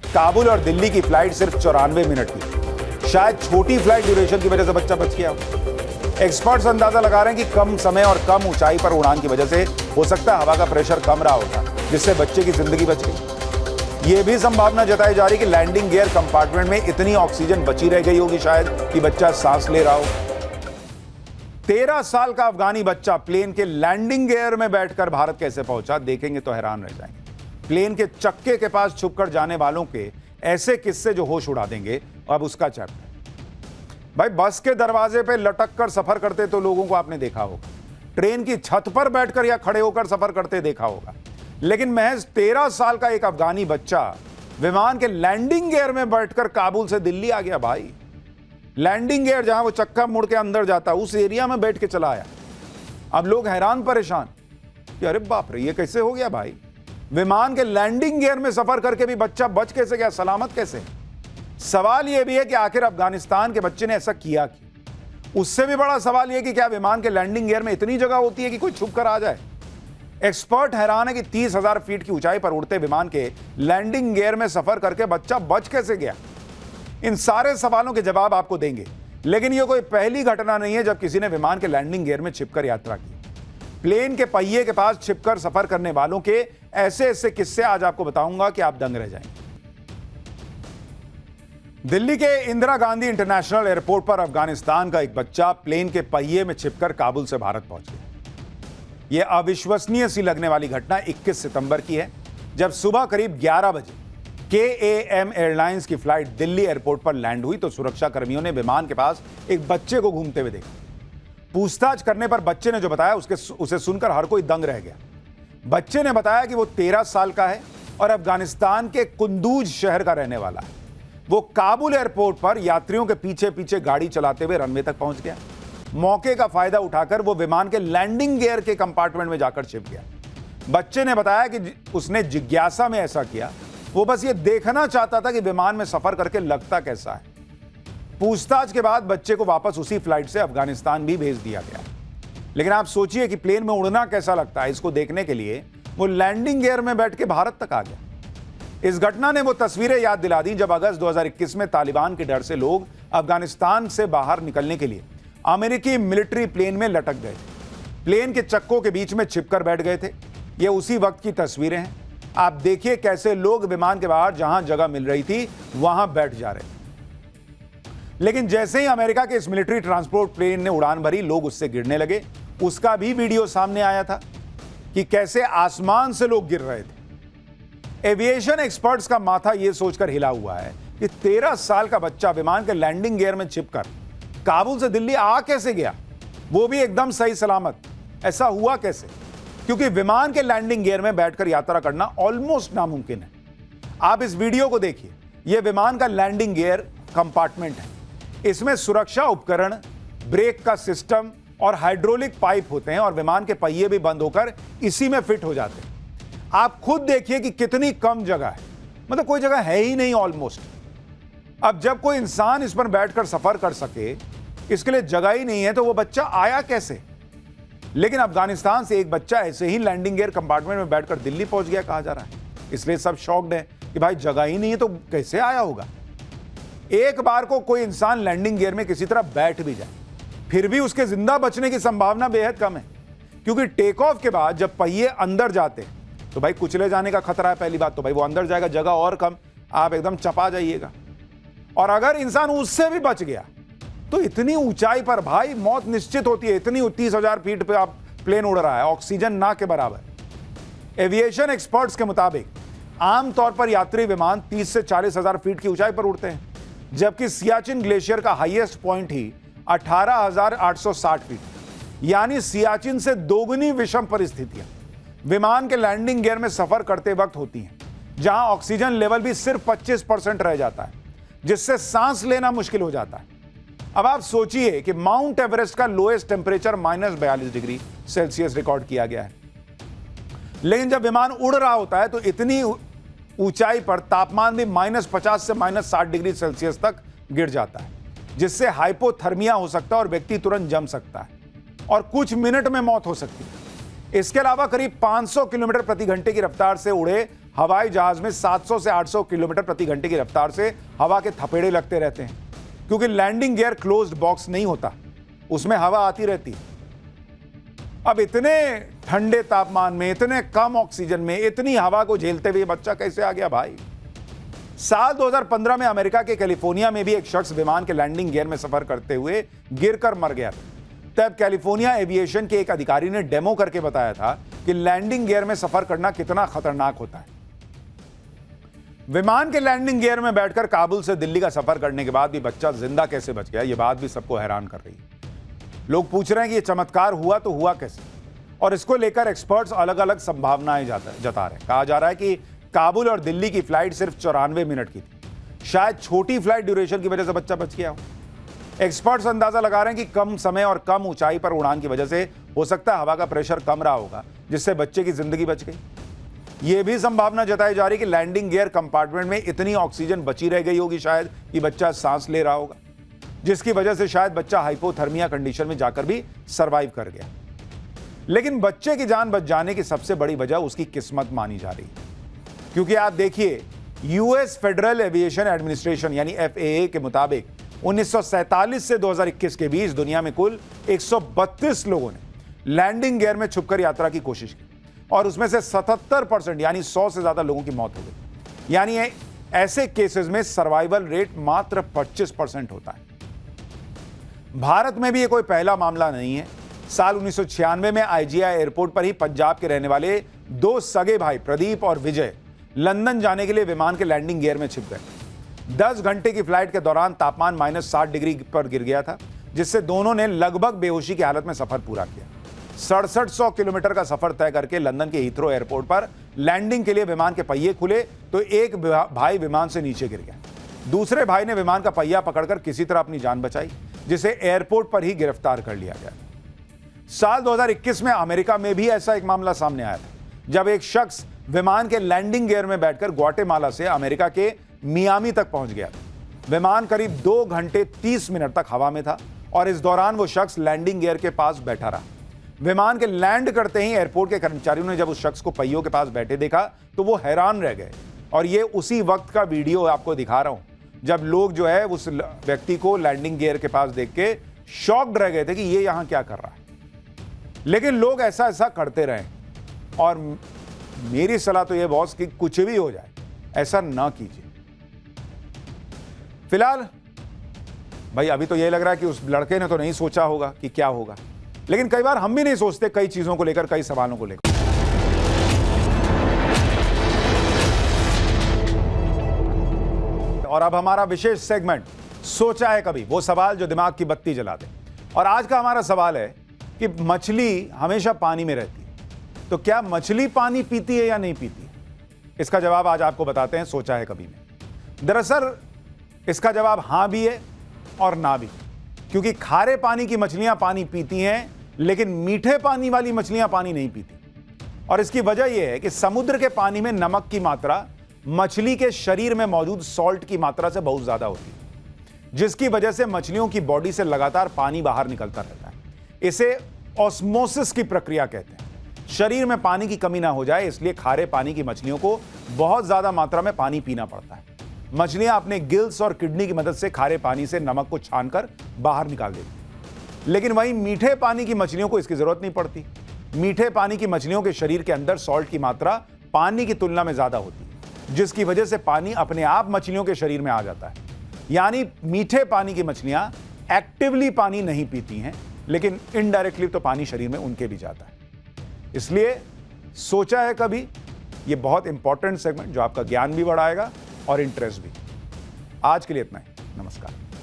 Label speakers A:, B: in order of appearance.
A: काबुल और दिल्ली की फ्लाइट सिर्फ 94 मिनट की। शायद छोटी फ्लाइट ड्यूरेशन की वजह से बच्चा बच गया हो। एक्सपर्ट्स अंदाजा लगा रहे हैं कि कम समय और कम ऊंचाई पर उड़ान की वजह से हो सकता है हवा का प्रेशर कम रहा होगा, जिससे बच्चे की जिंदगी बच गई। यह भी संभावना जताई जा रही कि लैंडिंग गियर कंपार्टमेंट में इतनी ऑक्सीजन बची रह गई होगी शायद कि बच्चा सांस ले रहा हो। 13 साल का अफगानी बच्चा प्लेन के लैंडिंग गियर में बैठकर भारत कैसे पहुंचा, देखेंगे तो हैरान रह जाएंगे। प्लेन के चक्के के पास छुपकर जाने वालों के ऐसे किस्से जो होश उड़ा देंगे। अब उसका चैप्टर। भाई, बस के दरवाजे पे लटक कर सफर करते तो लोगों को आपने देखा होगा, ट्रेन की छत पर बैठकर या खड़े होकर सफर करते देखा होगा, लेकिन महज 13 साल का एक अफगानी बच्चा विमान के लैंडिंग गियर में बैठकर काबुल से दिल्ली आ गया। भाई, लैंडिंग गियर जहां वो चक्का मुड़ के अंदर जाता, उस एरिया में बैठ के चला आया। अब लोग हैरान परेशान कि अरे बाप रे, ये कैसे हो गया भाई? विमान के लैंडिंग गियर में सफर करके भी बच्चा बच कैसे गया, सलामत कैसे? सवाल यह भी है कि आखिर अफगानिस्तान के बच्चे ने ऐसा किया क्यों? उससे भी बड़ा सवाल यह कि क्या विमान के लैंडिंग गियर में इतनी जगह होती है कि कोई छुप कर आ जाए? एक्सपर्ट हैरान है कि 30,000 फीट की ऊंचाई पर उड़ते विमान के लैंडिंग गियर में सफर करके बच्चा बच कैसे गया। इन सारे सवालों के जवाब आपको देंगे, लेकिन यह कोई पहली घटना नहीं है जब किसी ने विमान के लैंडिंग गियर में छिपकर यात्रा की। प्लेन के पहिए के पास छिपकर सफर करने वालों के ऐसे ऐसे किस्से आज आपको बताऊंगा कि आप दंग रह जाएंगे। दिल्ली के इंदिरा गांधी इंटरनेशनल एयरपोर्ट पर अफगानिस्तान का एक बच्चा प्लेन के पहिए में छिपकर काबुल से भारत पहुंच गया। यह अविश्वसनीय सी लगने वाली घटना 21 सितंबर की है, जब सुबह करीब 11 बजे KAM एयरलाइंस की फ्लाइट दिल्ली एयरपोर्ट पर लैंड हुई तो सुरक्षा कर्मियों ने विमान के पास एक बच्चे को घूमते हुए देखा। पूछताछ करने पर बच्चे ने जो बताया उसे सुनकर हर कोई दंग रह गया। बच्चे ने बताया कि वो 13 साल का है और अफगानिस्तान के कुंदूज शहर का रहने वाला है। वो काबुल एयरपोर्ट पर यात्रियों के पीछे पीछे गाड़ी चलाते हुए रनवे तक पहुंच गया। मौके का फायदा उठाकर वो विमान के लैंडिंग गियर के कंपार्टमेंट में जाकर छिप गया। बच्चे ने बताया कि उसने जिज्ञासा में ऐसा किया, वो बस ये देखना चाहता था कि विमान में सफर करके लगता कैसा है। पूछताछ के बाद बच्चे को वापस उसी फ्लाइट से अफगानिस्तान भी भेज दिया गया। लेकिन आप सोचिए कि प्लेन में उड़ना कैसा लगता है, इसको देखने के लिए वो लैंडिंग गियर में बैठ के भारत तक आ गया। इस घटना ने वो तस्वीरें याद दिला दी जब अगस्त 2021 में तालिबान के डर से लोग अफगानिस्तान से बाहर निकलने के लिए अमेरिकी मिलिट्री प्लेन में लटक गए थे। प्लेन के चक्कों के बीच में छिपकर बैठ गए थे। ये उसी वक्त की तस्वीरें हैं। आप देखिए कैसे लोग विमान के बाहर जहां जगह मिल रही थी वहां बैठ जा रहे थे। लेकिन जैसे ही अमेरिका के इस मिलिट्री ट्रांसपोर्ट प्लेन ने उड़ान भरी, लोग उससे गिरने लगे। उसका भी वीडियो सामने आया था कि कैसे आसमान से लोग गिर रहे थे। एविएशन एक्सपर्ट्स का माथा यह सोचकर हिला हुआ है कि 13 साल का बच्चा विमान के लैंडिंग गियर में छिपकर काबुल से दिल्ली आ कैसे गया, वो भी एकदम सही सलामत। ऐसा हुआ कैसे? क्योंकि विमान के लैंडिंग गियर में बैठकर यात्रा करना ऑलमोस्ट नामुमकिन है। आप इस वीडियो को देखिए। यह विमान का लैंडिंग गियर कंपार्टमेंट है। इसमें सुरक्षा उपकरण, ब्रेक का सिस्टम और हाइड्रोलिक पाइप होते हैं और विमान के पहिए भी बंद होकर इसी में फिट हो जाते हैं। आप खुद देखिए कि कितनी कम जगह है, मतलब कोई जगह है ही नहीं ऑलमोस्ट। अब जब कोई इंसान इस पर बैठकर सफर कर सके, इसके लिए जगह ही नहीं है, तो वो बच्चा आया कैसे? लेकिन अफगानिस्तान से एक बच्चा ऐसे ही लैंडिंग गियर कंपार्टमेंट में बैठकर दिल्ली पहुंच गया कहा जा रहा है। इसलिए सब शॉक्ड है कि भाई जगह ही नहीं है तो कैसे आया होगा। एक बार को कोई इंसान लैंडिंग गियर में किसी तरह बैठ भी जाए, फिर भी उसके जिंदा बचने की संभावना बेहद कम है, क्योंकि टेक ऑफ के बाद जब पहिए अंदर जाते हैं तो भाई कुचले जाने का खतरा है। पहली बात तो भाई वो अंदर जाएगा, जगह और कम, आप एकदम चपा जाइएगा। और अगर इंसान उससे भी बच गया तो इतनी ऊंचाई पर भाई मौत निश्चित होती है। इतनी 30,000 फीट पे आप प्लेन उड़ रहा है, ऑक्सीजन ना के बराबर। एविएशन एक्सपर्ट्स के मुताबिक आमतौर पर यात्री विमान 30 से 40,000 फीट की ऊंचाई पर उड़ते हैं, जबकि सियाचिन ग्लेशियर का हाईएस्ट पॉइंट ही 18,860 फीट, यानी सियाचिन से दोगुनी विषम परिस्थितियां विमान के लैंडिंग गियर में सफर करते वक्त होती हैं, जहां ऑक्सीजन लेवल भी सिर्फ 25% रह जाता है, जिससे सांस लेना मुश्किल हो जाता है। अब आप सोचिए कि माउंट एवरेस्ट का lowest temperature -42 degree Celsius record किया गया है। लेकिन जब विमान उड़ रहा होता है तो इतनी ऊंचाई पर तापमान भी -50 से -60 डिग्री सेल्सियस तक गिर जाता है, जिससे हाइपोथर्मिया हो सकता है और व्यक्ति तुरंत जम सकता है और कुछ मिनट में मौत हो सकती है। इसके अलावा करीब 500 किलोमीटर प्रति घंटे की रफ्तार से उड़े हवाई जहाज में 700 से 800 किलोमीटर प्रति घंटे की रफ्तार से हवा के थपेड़े लगते रहते हैं, क्योंकि लैंडिंग गियर क्लोज्ड बॉक्स नहीं होता, उसमें हवा आती रहती है। अब इतने ठंडे तापमान में, इतने कम ऑक्सीजन में, इतनी हवा को झेलते हुए बच्चा कैसे आ गया भाई? साल 2015 में अमेरिका के कैलिफोर्निया में भी एक शख्स विमान के लैंडिंग गियर में सफर करते हुए गिरकर मर गया था। तब कैलिफोर्निया एविएशन के एक अधिकारी ने डेमो करके बताया था कि लैंडिंग गियर में सफर करना कितना खतरनाक होता है। विमान के लैंडिंग गियर में बैठकर काबुल से दिल्ली का सफर करने के बाद भी बच्चा जिंदा कैसे बच गया, यह बात भी सबको हैरान कर रही है। लोग पूछ रहे हैं कि यह चमत्कार हुआ तो हुआ कैसे, और इसको लेकर एक्सपर्ट्स अलग अलग संभावनाएं जता रहे हैं। कहा जा रहा है कि काबुल और दिल्ली की फ्लाइट सिर्फ 94 मिनट की थी, शायद छोटी फ्लाइट ड्यूरेशन की वजह से बच्चा बच गया हो। एक्सपर्ट्स अंदाजा लगा रहे हैं कि कम समय और कम ऊंचाई पर उड़ान की वजह से हो सकता है हवा का प्रेशर कम रहा होगा, जिससे बच्चे की जिंदगी बच गई। यह भी संभावना जताई जा रही कि लैंडिंग गियर कंपार्टमेंट में इतनी ऑक्सीजन बची रह गई होगी शायद कि बच्चा सांस ले रहा होगा, जिसकी वजह से शायद बच्चा हाइपोथर्मिया कंडीशन में जाकर भी सरवाइव कर गया। लेकिन बच्चे की जान बच जाने की सबसे बड़ी वजह उसकी किस्मत मानी जा रही है, क्योंकि आप देखिए, यूएस फेडरल एविएशन एडमिनिस्ट्रेशन यानी FAA के मुताबिक 1947 से 2021 के बीच दुनिया में कुल 132 लोगों ने लैंडिंग गियर में छुपकर यात्रा की कोशिश की, और उसमें से 77% यानी 100 से ज्यादा लोगों की मौत हो गई। यानी ऐसे केसेस में सर्वाइवल रेट मात्र 25% होता है। भारत में भी ये कोई पहला मामला नहीं है। साल 1996 में IGI एयरपोर्ट पर ही पंजाब के रहने वाले 2 सगे भाई प्रदीप और विजय लंदन जाने के लिए विमान के लैंडिंग गियर में छिप गए। 10 घंटे की फ्लाइट के दौरान तापमान -60 डिग्री पर गिर गया था, जिससे दोनों ने लगभग बेहोशी की हालत में सफर पूरा किया। 6700 किलोमीटर का सफर तय करके लंदन के हीथ्रो एयरपोर्ट पर लैंडिंग के लिए विमान के पहिए खुले तो एक भाई विमान से नीचे गिर गया। दूसरे भाई ने विमान का पहिया पकड़कर किसी तरह अपनी जान बचाई, जिसे एयरपोर्ट पर ही गिरफ्तार कर लिया गया। साल 2021 में अमेरिका में भी ऐसा एक मामला सामने आया था, जब एक शख्स विमान के लैंडिंग गियर में बैठकर ग्वाटेमाला से अमेरिका के मियामी तक पहुंच गया। विमान करीब 2 घंटे 30 मिनट तक हवा में था, और इस दौरान वो शख्स लैंडिंग गियर के पास बैठा रहा। विमान के लैंड करते ही एयरपोर्ट के कर्मचारियों ने जब उस शख्स को पहियों के पास बैठे देखा तो वो हैरान रह गए। और ये उसी वक्त का वीडियो आपको दिखा रहा हूं, जब लोग जो है उस व्यक्ति को लैंडिंग गियर के पास देख के शॉक्ड रह गए थे कि ये यहां क्या कर रहा है। लेकिन लोग ऐसा करते रहे, और मेरी सलाह तो ये बॉस कि कुछ भी हो जाए ऐसा ना कीजिए। फिलहाल भाई अभी तो ये लग रहा है कि उस लड़के ने तो नहीं सोचा होगा कि क्या होगा, लेकिन कई बार हम भी नहीं सोचते कई चीजों को लेकर, कई सवालों को लेकर। और अब हमारा विशेष सेगमेंट सोचा है कभी, वो सवाल जो दिमाग की बत्ती जला दे। और आज का हमारा सवाल है कि मछली हमेशा पानी में रहती है, तो क्या मछली पानी पीती है या नहीं पीती है? इसका जवाब आज आपको बताते हैं सोचा है कभी में। दरअसल इसका जवाब हां भी है और ना भी, क्योंकि खारे पानी की मछलियां पानी पीती हैं, लेकिन मीठे पानी वाली मछलियां पानी नहीं पीती। और इसकी वजह यह है कि समुद्र के पानी में नमक की मात्रा मछली के शरीर में मौजूद सॉल्ट की मात्रा से बहुत ज्यादा होती है, जिसकी वजह से मछलियों की बॉडी से लगातार पानी बाहर निकलता रहता है। इसे ऑस्मोसिस की प्रक्रिया कहते हैं। शरीर में पानी की कमी ना हो जाए, इसलिए खारे पानी की मछलियों को बहुत ज्यादा मात्रा में पानी पीना पड़ता है। मछलियां अपने गिल्स और किडनी की मदद से खारे पानी से नमक को छानकर बाहर निकाल देती हैं। लेकिन वहीं मीठे पानी की मछलियों को इसकी जरूरत नहीं पड़ती। मीठे पानी की मछलियों के शरीर के अंदर सॉल्ट की मात्रा पानी की तुलना में ज्यादा होती है, जिसकी वजह से पानी अपने आप मछलियों के शरीर में आ जाता है। यानी मीठे पानी की मछलियां एक्टिवली पानी नहीं पीती हैं, लेकिन इनडायरेक्टली तो पानी शरीर में उनके भी जाता है। इसलिए सोचा है कभी, ये बहुत इंपॉर्टेंट सेगमेंट जो आपका ज्ञान भी बढ़ाएगा और इंटरेस्ट भी। आज के लिए इतना ही। नमस्कार।